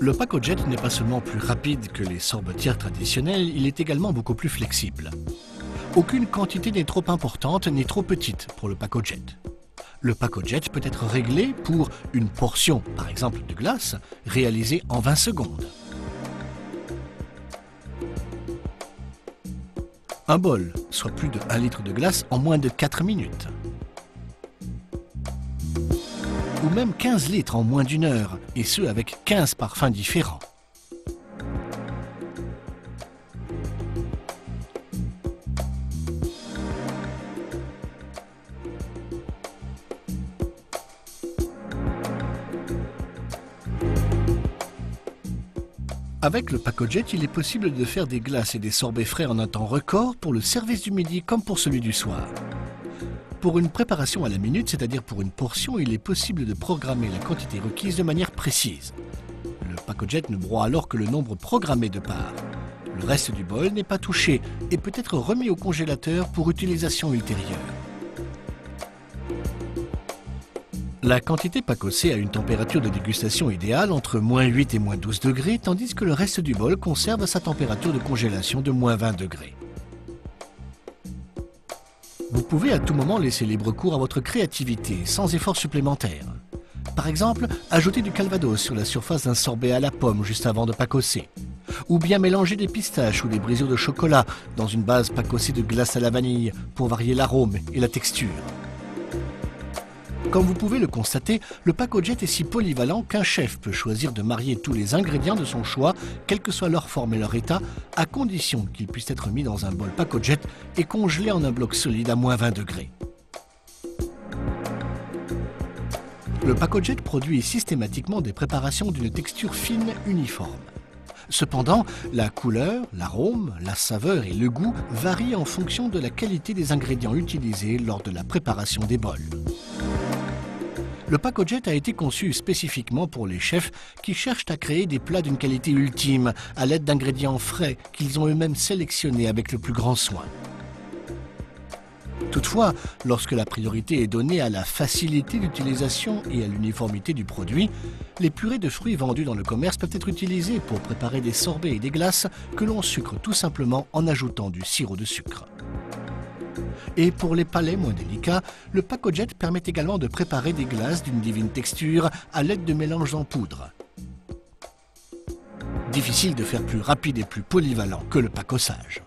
Le Pacojet n'est pas seulement plus rapide que les sorbetières traditionnelles, il est également beaucoup plus flexible. Aucune quantité n'est trop importante ni trop petite pour le Pacojet. Le Pacojet peut être réglé pour une portion, par exemple de glace, réalisée en 20 secondes. Un bol, soit plus de 1 litre de glace en moins de 4 minutes. Ou même 15 litres en moins d'1 heure, et ce avec 15 parfums différents. Avec le Pacojet, il est possible de faire des glaces et des sorbets frais en un temps record pour le service du midi comme pour celui du soir. Pour une préparation à la minute, c'est-à-dire pour une portion, il est possible de programmer la quantité requise de manière précise. Le Pacojet ne broie alors que le nombre programmé de parts. Le reste du bol n'est pas touché et peut être remis au congélateur pour utilisation ultérieure. La quantité pacossée a une température de dégustation idéale entre -8 et -12 degrés, tandis que le reste du bol conserve sa température de congélation de -20 degrés. Vous pouvez à tout moment laisser libre cours à votre créativité, sans effort supplémentaire. Par exemple, ajouter du calvados sur la surface d'un sorbet à la pomme juste avant de pacosser. Ou bien mélanger des pistaches ou des brisures de chocolat dans une base pacossée de glace à la vanille pour varier l'arôme et la texture. Comme vous pouvez le constater, le Pacojet est si polyvalent qu'un chef peut choisir de marier tous les ingrédients de son choix, quelle que soit leur forme et leur état, à condition qu'ils puissent être mis dans un bol Pacojet et congelés en un bloc solide à -20 degrés. Le Pacojet produit systématiquement des préparations d'une texture fine uniforme. Cependant, la couleur, l'arôme, la saveur et le goût varient en fonction de la qualité des ingrédients utilisés lors de la préparation des bols. Le Pacojet a été conçu spécifiquement pour les chefs qui cherchent à créer des plats d'une qualité ultime à l'aide d'ingrédients frais qu'ils ont eux-mêmes sélectionnés avec le plus grand soin. Toutefois, lorsque la priorité est donnée à la facilité d'utilisation et à l'uniformité du produit, les purées de fruits vendues dans le commerce peuvent être utilisées pour préparer des sorbets et des glaces que l'on sucre tout simplement en ajoutant du sirop de sucre. Et pour les palais moins délicats, le Pacojet permet également de préparer des glaces d'une divine texture à l'aide de mélanges en poudre. Difficile de faire plus rapide et plus polyvalent que le pacossage.